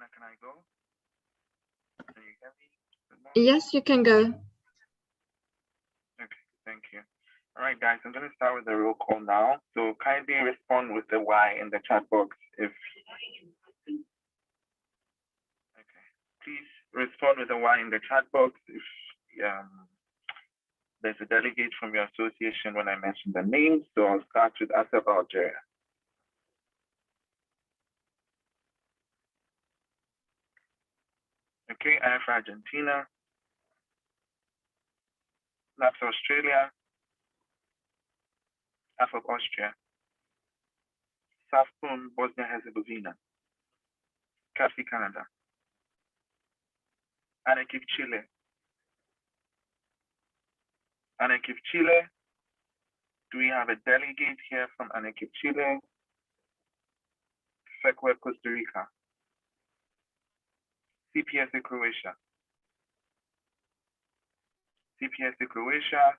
Anna, can I go? Can you hear me? Yes, you can go. Okay, thank you. All right, guys, I'm going to start with the roll call now. So kindly respond with the Y in the chat box if... Okay, please respond with the Y in the chat box if there's a delegate from your association when I mention the names. So I'll start with Asaf Algeria. Okay, IF Argentina. NAPS Australia. AFOP Austria. SAFPUM Bosnia-Herzegovina. CAFI Canada. ANECIF Chile. ANECIF Chile. Do we have a delegate here from ANECIF Chile? FECWEB Costa Rica. CPSA Croatia. CPSA Croatia.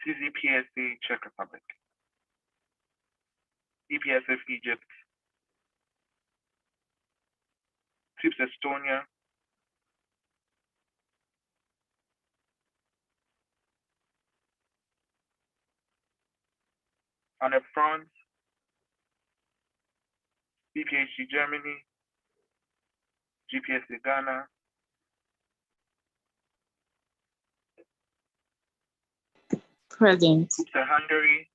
CZPSA Czech Republic. IPSF Egypt. TRIPS Estonia. ANEP France. BPHG Germany. GPSA Ghana. Present. Bpsa Hungary.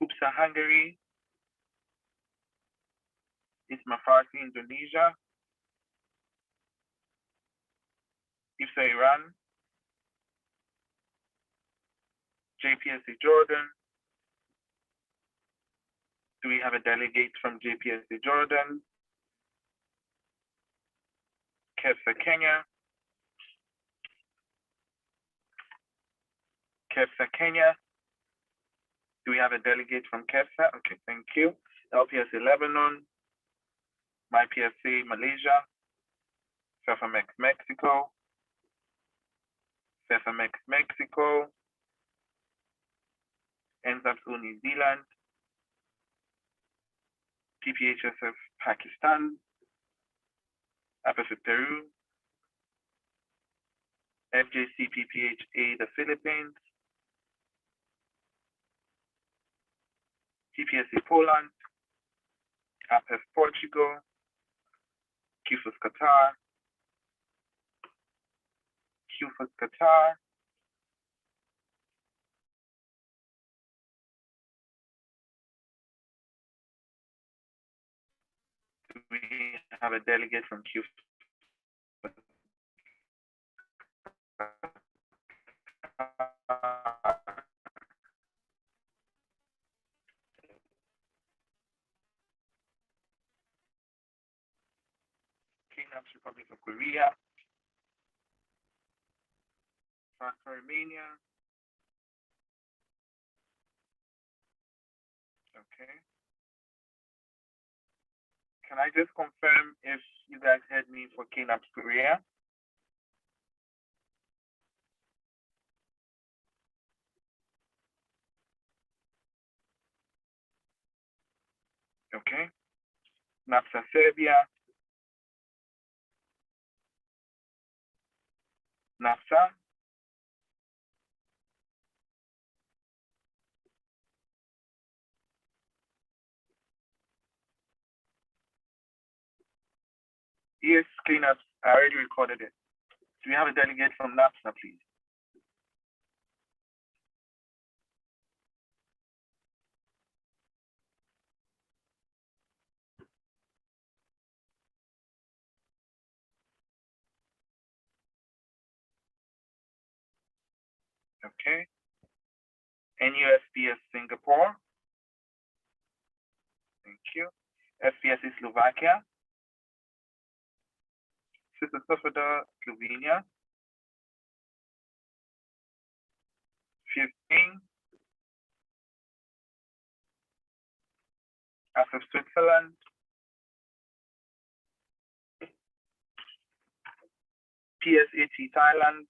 Bpsa Hungary. ISMA Farsi Indonesia. IPSA Iran. JPSA Jordan. Do we have a delegate from JPSA Jordan? KEPSA Kenya. KEPSA Kenya. Do we have a delegate from KEPSA? Okay, thank you. LPSA Lebanon. MyPSA Malaysia. FEFAMEX Mexico. FEFAMEX Mexico. NZAPSO New Zealand. PPHSF Pakistan. APSF Peru. FJCPPHA the Philippines. TPSA Poland. APF Portugal. QFUS Qatar. QFUS Qatar. We have a delegate from QFUS. Republic of Korea. Armenia. Okay. Can I just confirm if you guys heard me for KNAPS Korea? Okay. NAPSA Serbia. NAPSA. Yes, cleanups. I already recorded it. Do we have a delegate from NAPSA, please? Okay. NUSPS Singapore. Thank you. FPSA Slovakia. Sister Sofada Slovenia. 15. ASF Switzerland. PSAT Thailand.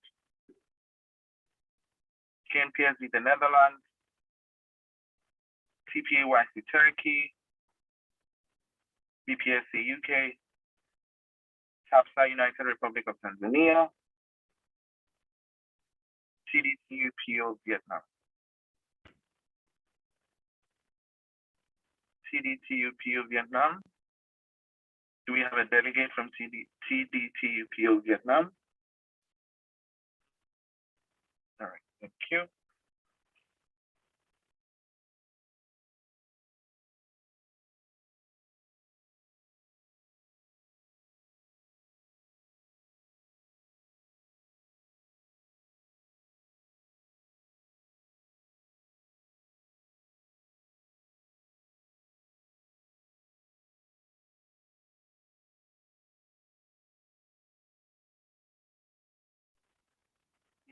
KNPSB the Netherlands. TPAYC Turkey, BPSA UK, TAPSA United Republic of Tanzania, TDTUPO Vietnam. TDTUPO Vietnam. Do we have a delegate from TDTUPO Vietnam? All right, thank you.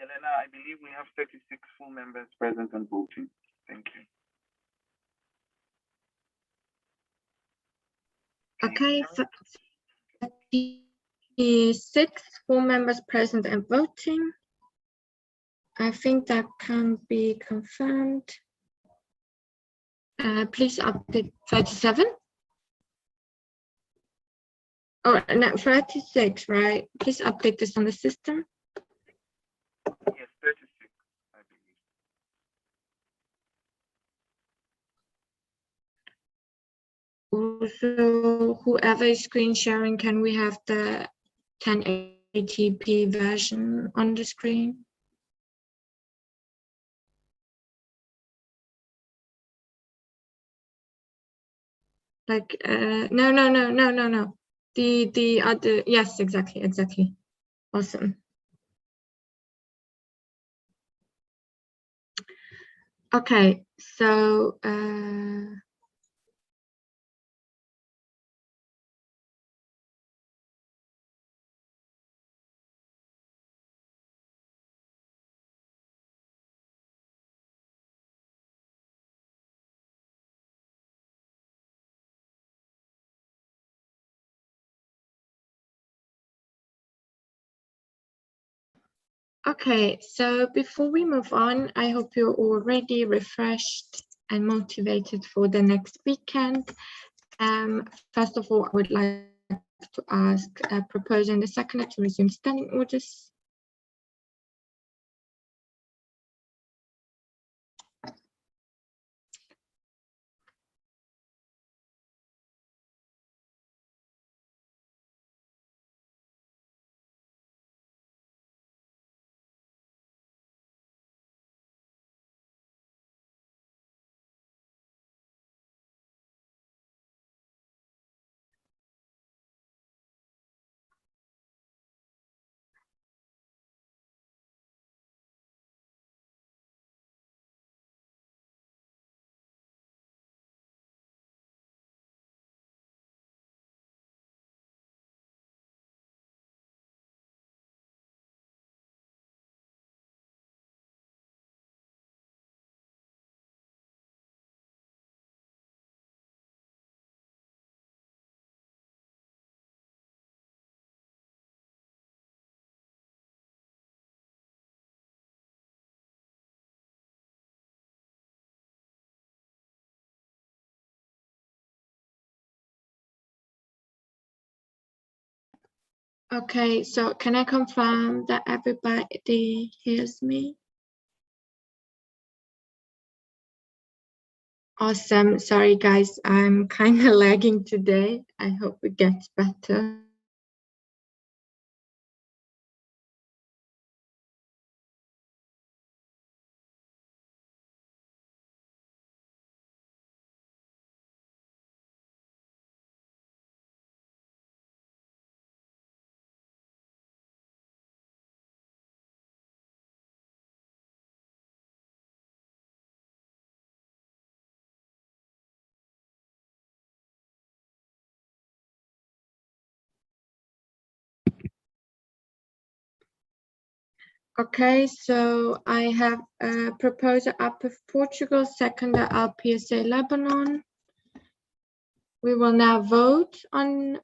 Yelena, I believe we have 36 full members present and voting. Thank you. Okay, 36 full members present and voting. I think that can be confirmed. Please update 37. Oh, no, 36, right? Please update this on the system. Yes, 36, I believe. Also, whoever is screen sharing, can we have the 1080p version on the screen? Like, no. The other, yes, exactly. Awesome. Okay, so okay, so before we move on, I hope you're already refreshed and motivated for the next weekend. First of all, I would like to ask a proposer and a seconder to resume standing orders. Okay, so can I confirm that everybody hears me? Awesome. Sorry, guys, I'm kind of lagging today. I hope it gets better. Okay, so I have a proposer up of Portugal, seconder IPSA Lebanon. We will now vote on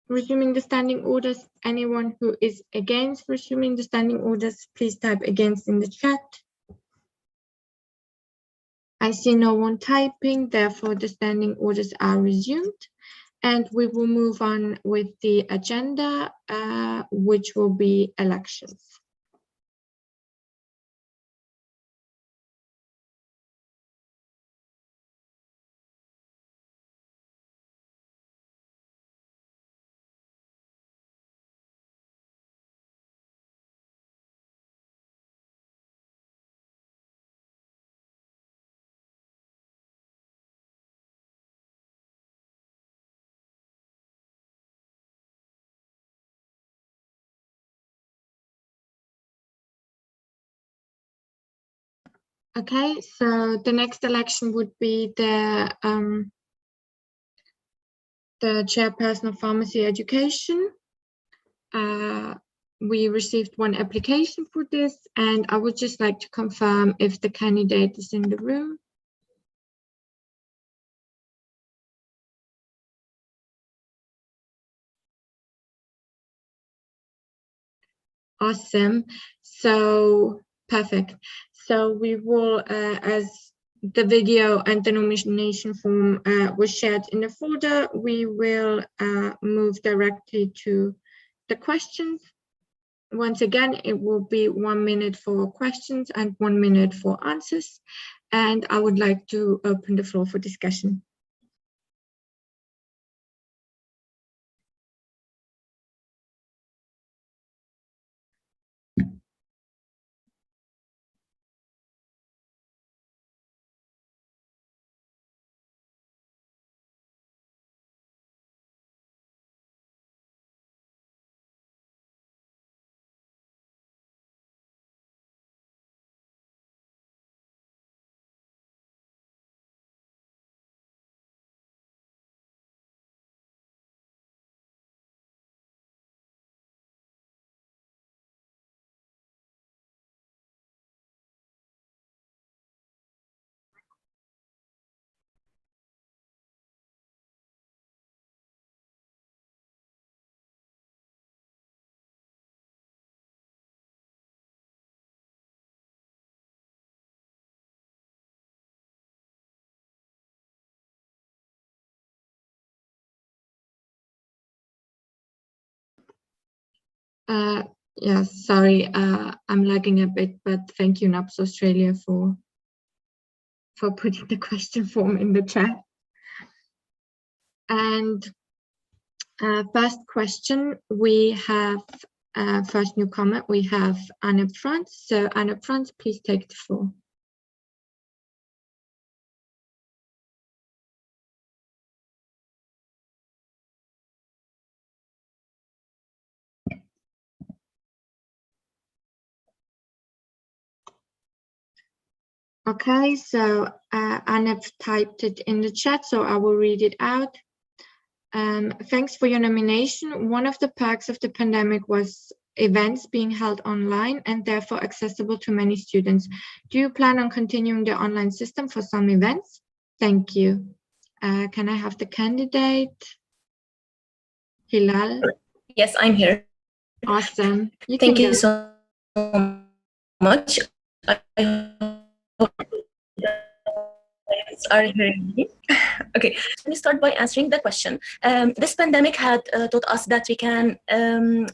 resuming the standing orders. Anyone who is against resuming the standing orders, please type against in the chat. I see no one typing, therefore the standing orders are resumed. And we will move on with the agenda, which will be elections. Okay, so the next election would be the chairperson of pharmacy education. We received one application for this, and I would just like to confirm if the candidate is in the room. Awesome. So perfect. So we will, as the video and the nomination form was shared in the folder, we will move directly to the questions. Once again, it will be 1 minute for questions and 1 minute for answers. And I would like to open the floor for discussion. Yeah, sorry, I'm lagging a bit, but thank you, NAPS Australia, for putting the question form in the chat. And first question, we have first newcomer, we have Anne Franz. So Anne Franz, please take the floor. Okay, so Anne typed it in the chat, so I will read it out. Thanks for your nomination. One of the perks of the pandemic was events being held online and therefore accessible to many students. Do you plan on continuing the online system for some events? Thank you. Can I have the candidate? Hilal? Yes, I'm here. Awesome. Thank you so much. I hope you are hearing me. Okay, let me start by answering the question. This pandemic had taught us that we can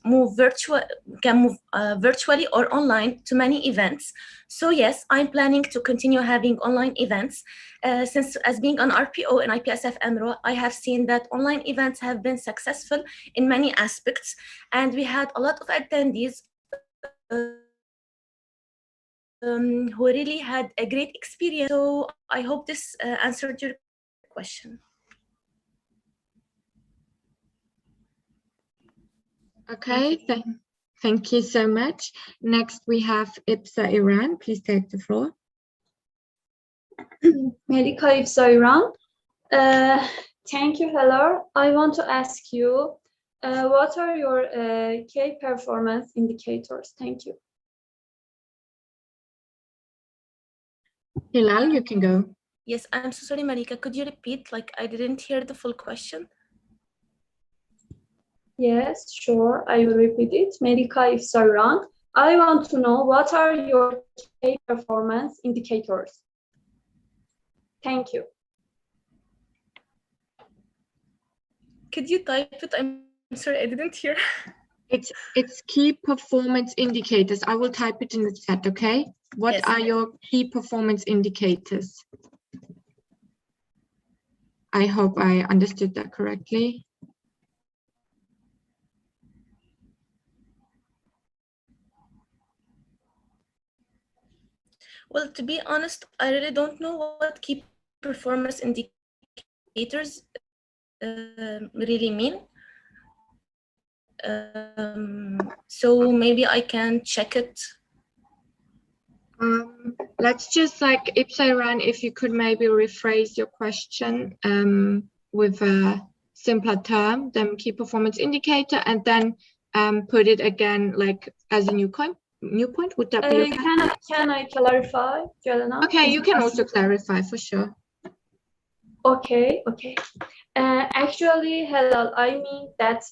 move virtually or online to many events. So yes, I'm planning to continue having online events. Since as being an RPO in IPSF EMRO, I have seen that online events have been successful in many aspects, and we had a lot of attendees who really had a great experience. So I hope this answered your question. Okay, thank you so much. Next, we have Bpsa Iran. Please take the floor. Melika Bpsa Iran. Thank you, Hello. I want to ask you, what are your key performance indicators? Thank you. Hilal, you can go. Yes, I'm so sorry, Malika. Could you repeat? Like, I didn't hear the full question. Yes, sure. I will repeat it. Melika Bpsa Iran. I want to know what are your key performance indicators? Thank you. Could you type it? I'm sorry, I didn't hear. It's key performance indicators. I will type it in the chat, okay? What Yes. are your key performance indicators? I hope I understood that correctly. Well, to be honest, I really don't know what key performance indicators really mean. So maybe I can check it. Let's just like Ipsa, if you could maybe rephrase your question with a simpler term than key performance indicator, and then put it again like as a new point. Would that be okay? Can I clarify, Jelena? Okay, you can also clarify for sure. Okay. Actually, Helal, I mean that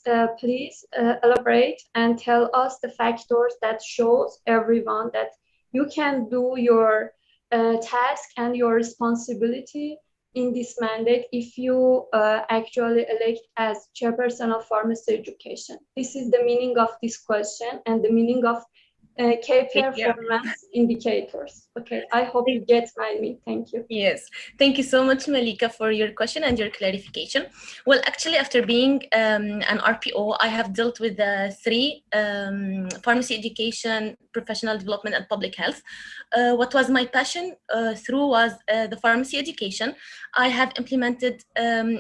please elaborate and tell us the factors that shows everyone that you can do your task and your responsibility in this mandate if you actually elect as chairperson of pharmacy education. This is the meaning of this question and the meaning of key performance indicators. Okay, I hope you get my meaning. Thank you. Yes, thank you so much, Malika, for your question and your clarification. Well, actually, after being an RPO, I have dealt with three pharmacy education, professional development, and public health. What was my passion through was the pharmacy education. I have implemented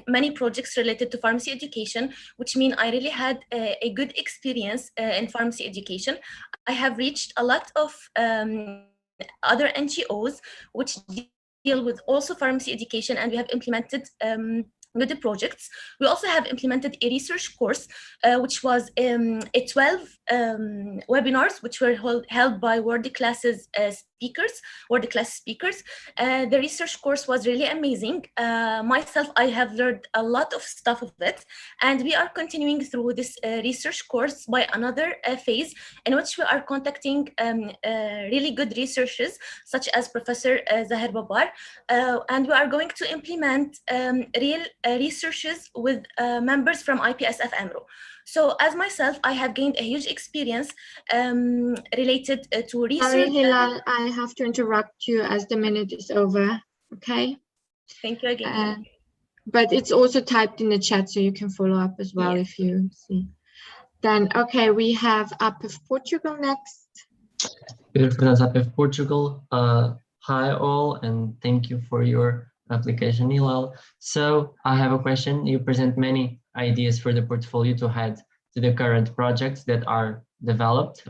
many projects related to pharmacy education, which mean I really had a good experience in pharmacy education. I have reached a lot of other NGOs which deal with also pharmacy education, and we have implemented good projects. We also have implemented a research course, which was a 12 webinars, which were held by world-class speakers. The research course was really amazing. Myself, I have learned a lot of stuff of it, and we are continuing through this research course by another phase in which we are contacting really good researchers, such as Professor Zahir Babar, and we are going to implement real researches with members from IPSF AMRO. So as myself, I have gained a huge experience related to research. Sorry, Hilal, I have to interrupt you as the minute is over, okay? Thank you again. But it's also typed in the chat, so you can follow up as well if you see. Then, okay, we have IPF Portugal next. Good afternoon, IPF Portugal. Hi all, and thank you for your application, Hilal. So I have a question. You present many ideas for the portfolio to add to the current projects that are developed.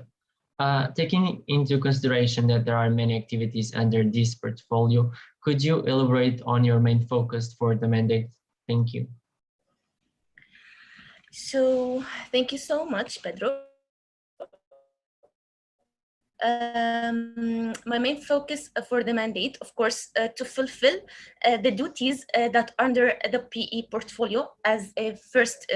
Taking into consideration that there are many activities under this portfolio, could you elaborate on your main focus for the mandate? Thank you. So thank you so much, Pedro. My main focus for the mandate, of course, to fulfill the duties that are under the PE portfolio as a first,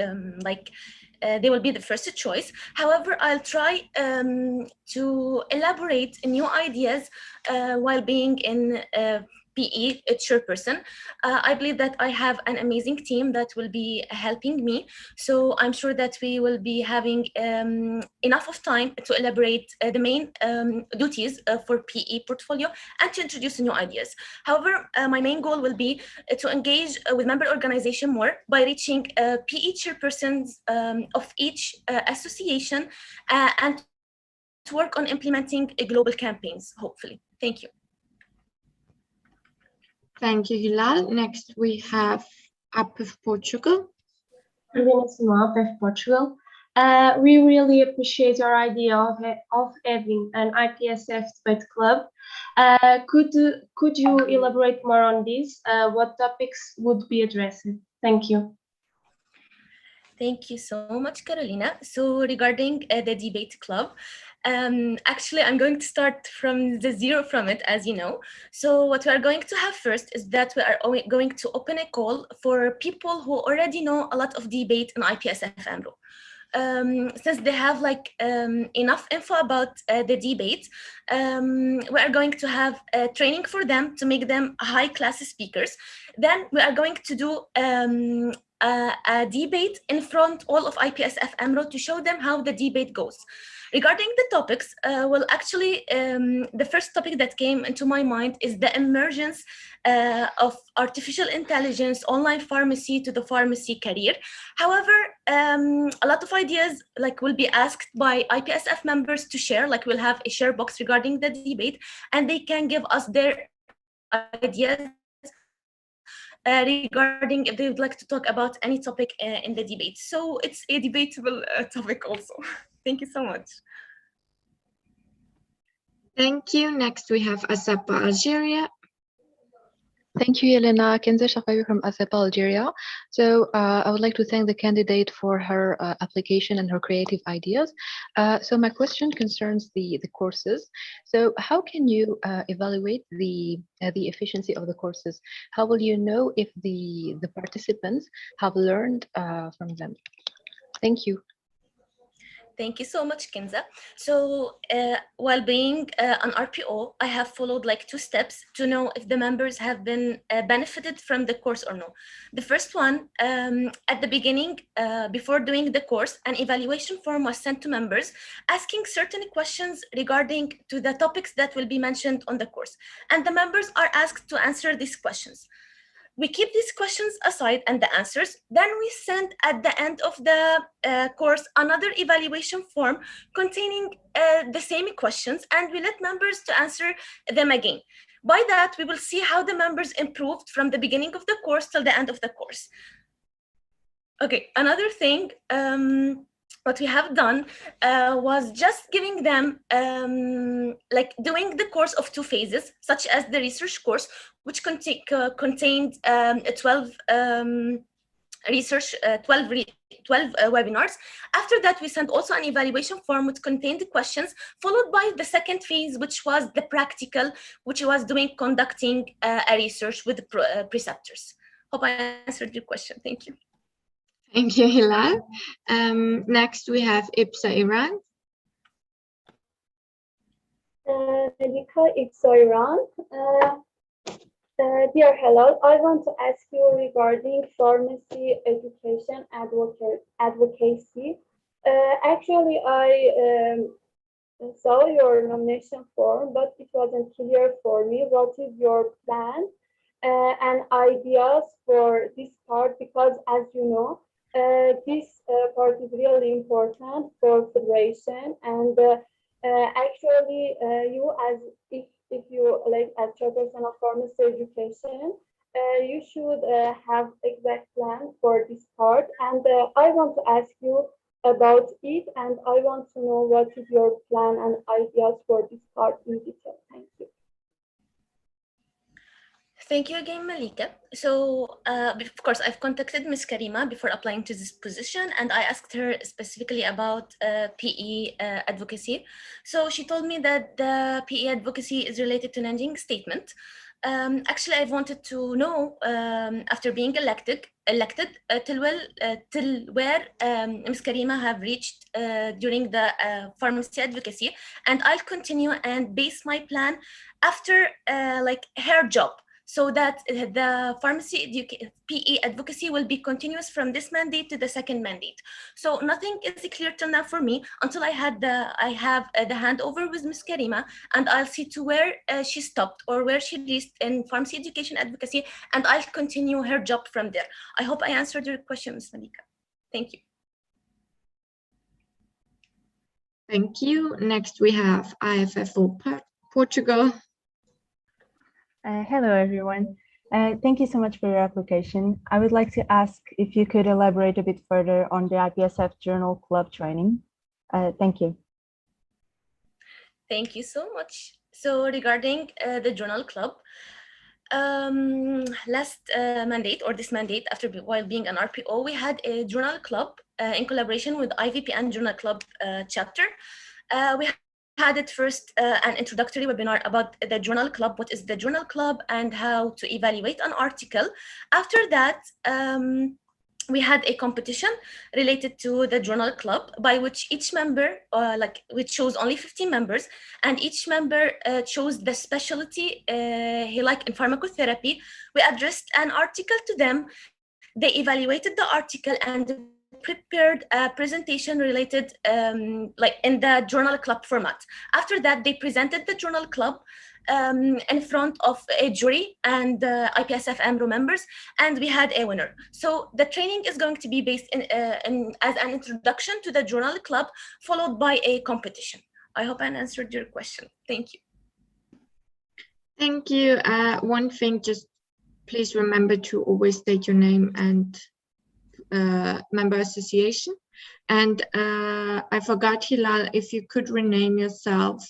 they will be the first choice. However, I'll try to elaborate new ideas while being in PE chairperson. I believe that I have an amazing team that will be helping me. So I'm sure that we will be having enough of time to elaborate the main duties for PE portfolio and to introduce new ideas. However, my main goal will be to engage with member organization more by reaching PE chairpersons of each association and to work on implementing global campaigns, hopefully. Thank you. Thank you, Hilal. Next, we have IPF Portugal. IPF Portugal. We really appreciate your idea of having an IPSF debate club. Could you elaborate more on this? What topics would be addressed? Thank you. Thank you so much, Carolina. So regarding the debate club, actually, I'm going to start from the zero from it, as you know. So what we are going to have first is that we are going to open a call for people who already know a lot of debate in IPSF AMRO. since they have like enough info about the debate, we are going to have training for them to make them high-class speakers. Then we are going to do a debate in front all of IPSF AMRO to show them how the debate goes. Regarding the topics, well, actually, the first topic that came into my mind is the emergence of artificial intelligence, online pharmacy to the pharmacy career. However, a lot of ideas like will be asked by IPSF members to share, like we'll have a share box regarding the debate, and they can give us their ideas regarding if they would like to talk about any topic in the debate. So it's a debatable topic also. Thank you so much. Thank you. Next, we have Asapa, Algeria. Thank you, Yelena. Kenza Shaqawi from Asepa, Algeria. So I would like to thank the candidate for her application and her creative ideas. So my question concerns the courses. So how can you evaluate the efficiency of the courses? How will you know if the participants have learned from them? Thank you. Thank you so much, Kenza. So while being an RPO, I have followed like 2 steps to know if the members have been benefited from the course or no. The first one, at the beginning, before doing the course, an evaluation form was sent to members asking certain questions regarding to the topics that will be mentioned on the course. And the members are asked to answer these questions. We keep these questions aside and the answers, then we send at the end of the course another evaluation form containing the same questions, and we let members to answer them again. By that, we will see how the members improved from the beginning of the course till the end of the course. Okay, another thing, what we have done was just giving them like doing the course of 2 phases, such as the research course, which contained 12 webinars. After that, we sent also an evaluation form which contained the questions, followed by the second phase, which was the practical, which was conducting a research with the preceptors. Hope I answered your question. Thank you. Thank you, Hilal. Next, we have IPSA, Iran. Malika, IPSA, Iran. Dear Hilal, I want to ask you regarding pharmacy education advocacy. Actually, I saw your nomination form, but it wasn't clear for me. What is your plan and ideas for this part? Because as you know, this part is really important for federation, and actually you if you like as chairperson of pharmacy education, you should have exact plan for this part, and I want to ask you about it, and I want to know what is your plan and ideas for this part in detail. Thank you. Thank you again, Malika. So, of course, I've contacted Ms. Karima before applying to this position, and I asked her specifically about PE advocacy. So she told me that the PE advocacy is related to Nanjing statement. Actually, I wanted to know, after being elected, till where Ms. Karima have reached during the pharmacy advocacy, and I'll continue and base my plan after like her job, so that the pharmacy PE advocacy will be continuous from this mandate to the second mandate. So nothing is clear till now for me until I have the handover with Ms. Karima, and I'll see to where she stopped or where she reached in pharmacy education advocacy, and I'll continue her job from there. I hope I answered your question, Ms. Malika. Thank you. Thank you. Next, we have IPSF for Portugal. Hello, everyone. Thank you so much for your application. I would like to ask if you could elaborate a bit further on the IPSF Journal Club training. Thank you. Thank you so much. So regarding the Journal Club, last mandate or this mandate, while being an RPO, we had a Journal Club in collaboration with IVPN Journal Club chapter. We had it first an introductory webinar about the Journal Club, what is the Journal Club, and how to evaluate an article. After that, we had a competition related to the journal club, by which each member, we chose only 15 members, and each member chose the specialty he liked in pharmacotherapy. We addressed an article to them. They evaluated the article and prepared a presentation related in the journal club format. After that, they presented the journal club in front of a jury and IPSF AMRO members, and we had a winner. So the training is going to be based as an introduction to the journal club, followed by a competition. I hope I answered your question. Thank you. Thank you. One thing, just please remember to always state your name and member association. And I forgot, Hilal, if you could rename yourself,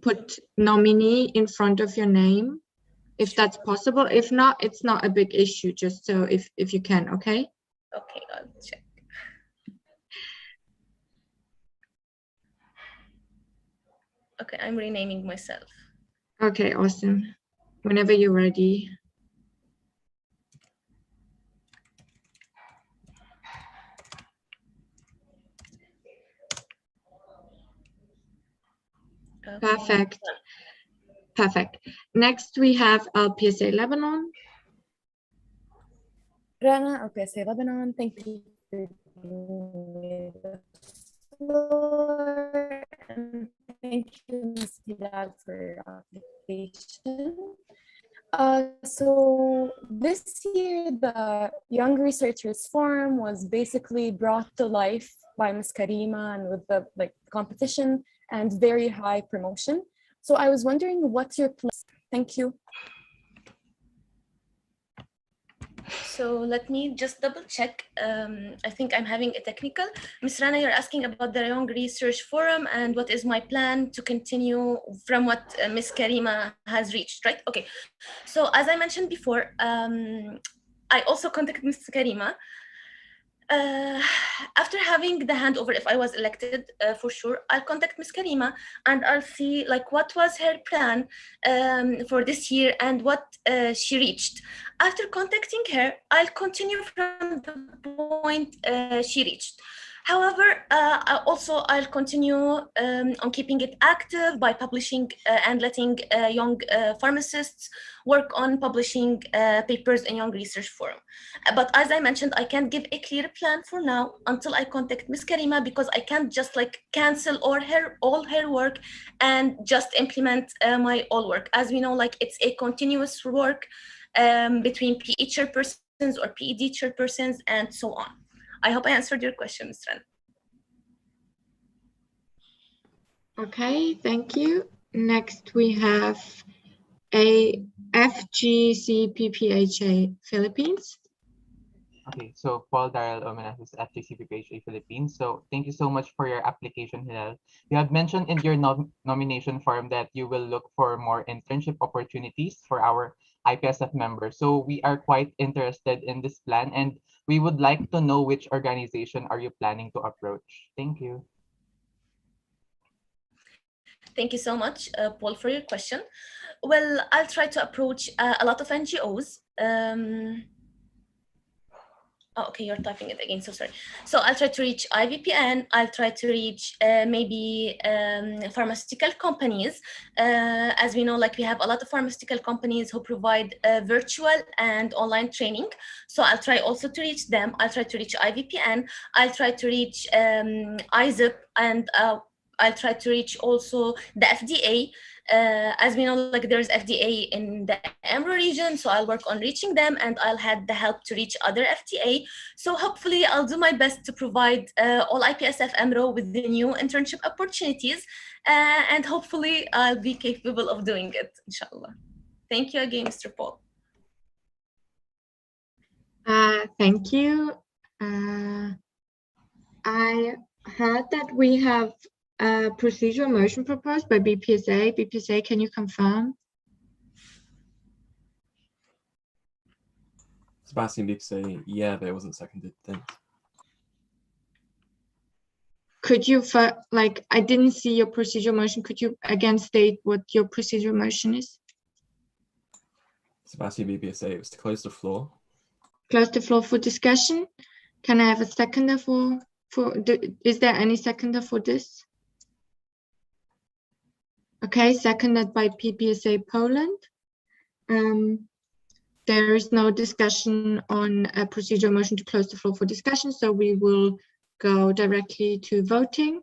put nominee in front of your name, if that's possible. If not, it's not a big issue, just so if you can, okay? Okay, I'll check. Okay, I'm renaming myself. Okay, awesome. Whenever you're ready. Okay. Perfect. Perfect. Next, we have IPSA Lebanon. Rana, IPSA Lebanon, thank you for giving me the floor, and thank you, Ms. Hilal, for your application. So this year, the Young Researchers Forum was basically brought to life by Ms. Karima, and with the competition and very high promotion. So I was wondering, what's your plan? Thank you. So let me just double check. I think I'm having a technical. Ms. Rana, you're asking about the Young Research Forum and what is my plan to continue from what Ms. Karima has reached, right? Okay. So as I mentioned before, I also contacted Ms. Karima. After having the handover, if I was elected, for sure, I'll contact Ms. Karima and I'll see what was her plan for this year and what she reached. After contacting her, I'll continue from the point she reached. However, I'll continue on keeping it active by publishing and letting young pharmacists work on publishing papers in Young Research Forum. But as I mentioned, I can't give a clear plan for now until I contact Ms. Karima, because I can't just cancel all her work and just implement my all work. As we know, it's a continuous work between PE chairpersons or PED chairpersons and so on. I hope I answered your question, Ms. Ren. Okay, thank you. Next, we have a FGC PPHA Philippines. Okay, so Paul Darrell Omenas is FGC PPHA Philippines. So thank you so much for your application, Hilal. You have mentioned in your nomination form that you will look for more internship opportunities for our IPSF members. So we are quite interested in this plan, and we would like to know which organization are you planning to approach. Thank you. Thank you so much, Paul, for your question. Well, I'll try to approach a lot of NGOs. Oh, okay, you're typing it again, so sorry. So I'll try to reach IVPN, I'll try to reach maybe pharmaceutical companies. As we know, we have a lot of pharmaceutical companies who provide virtual and online training. So I'll try also to reach them. I'll try to reach IVPN, I'll try to reach ISIP, and I'll try to reach also the FDA. As we know, there's FDA in the AMRO region, so I'll work on reaching them, and I'll have the help to reach other FDA. So hopefully I'll do my best to provide all IPSF AMRO with the new internship opportunities, and hopefully I'll be capable of doing it, inshallah. Thank you again, Mr. Paul. Thank you. I heard that we have a procedural motion proposed by Bpsa. Bpsa, can you confirm? Sebastian Bpsa, yeah, but it wasn't seconded. Thanks. Could you, I didn't see your procedural motion. Could you again state what your procedural motion is? Sebastian Bpsa, it was to close the floor. Close the floor for discussion. Can I have a seconder is there any seconder for this? Okay, seconded by PPSA Poland. There is no discussion on a procedural motion to close the floor for discussion, so we will go directly to voting.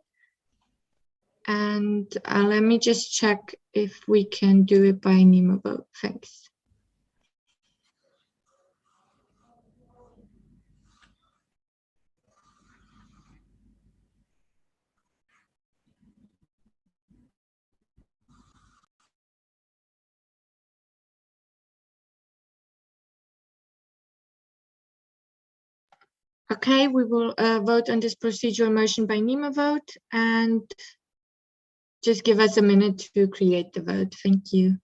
And let me just check if we can do it by NEMO vote. Thanks. Okay, we will vote on this procedural motion by NEMO vote, and just give us a minute to create the vote. Thank you.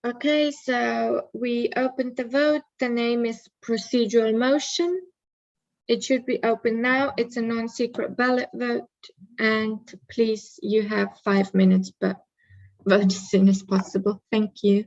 Okay, so we opened the vote. The name is procedural motion. It should be open now. It's a non-secret ballot vote. And please, you have 5 minutes, but vote as soon as possible. Thank you.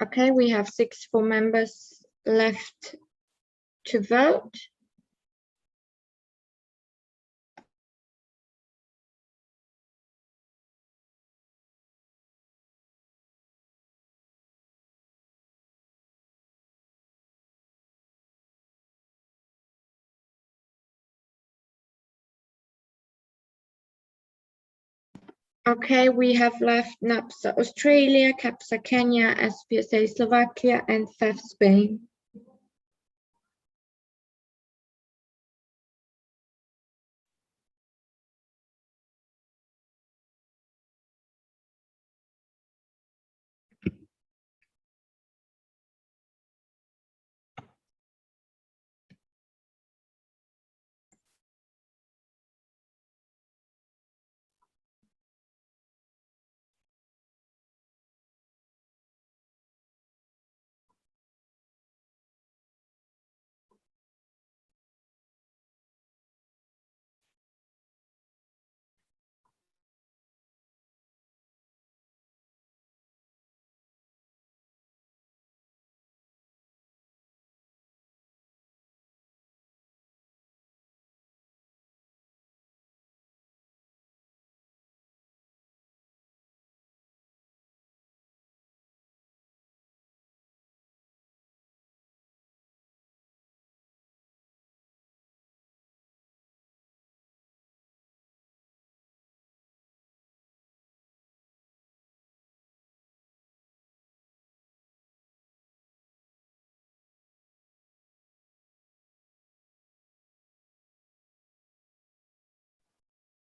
Okay, we have 6 full members left to vote. Okay, we have left NAPSA Australia, CAPSA Kenya, SPSA Slovakia, and FEF Spain.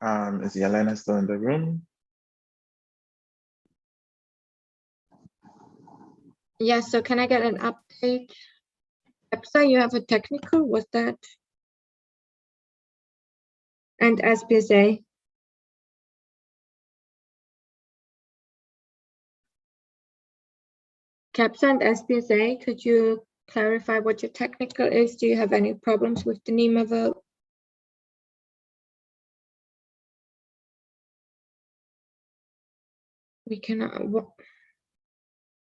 Is Yelena still in the room? Yes, so can I get an update? Bpsa, you have a technical, was that? And SPSA? Bpsa and SPSA, could you clarify what your technical is? Do you have any problems with the NEMA vote? We can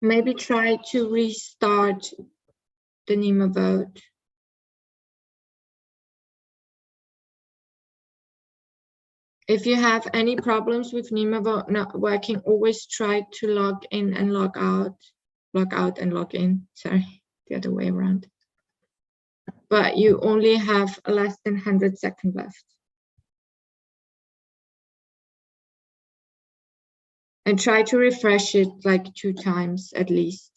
maybe try to restart the NEMA vote. If you have any problems with NEMA vote not working, always try to log in and log out and log in. Sorry, the other way around. But you only have less than 100 seconds left. And try to refresh it like 2 times at least.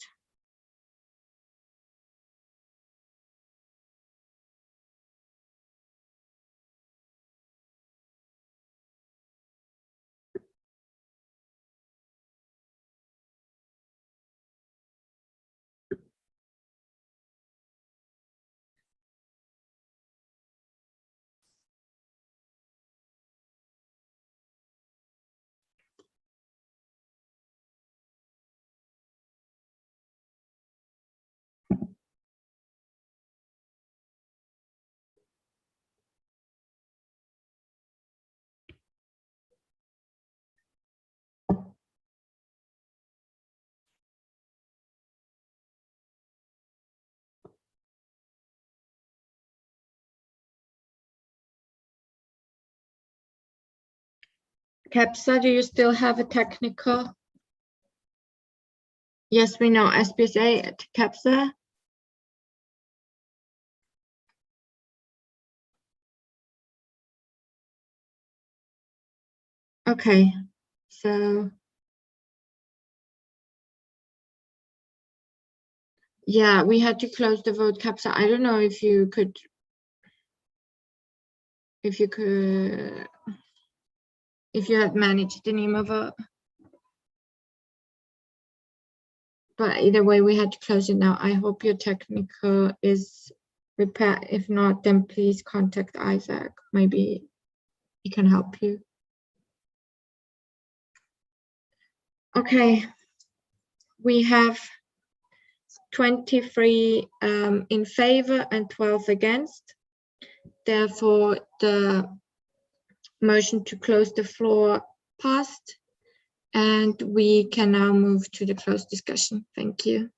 Bpsa, do you still have a technical? Yes, we know SPSA at Bpsa. Okay, so yeah, we had to close the vote, Bpsa. I don't know if you could, if you had managed the NEMA vote. But either way, we had to close it now. I hope your technical is repaired. If not, then please contact Isaac. Maybe he can help you. Okay, we have 23 in favor and 12 against. Therefore, the motion to close the floor passed, and we can now move to the closed discussion. Thank you.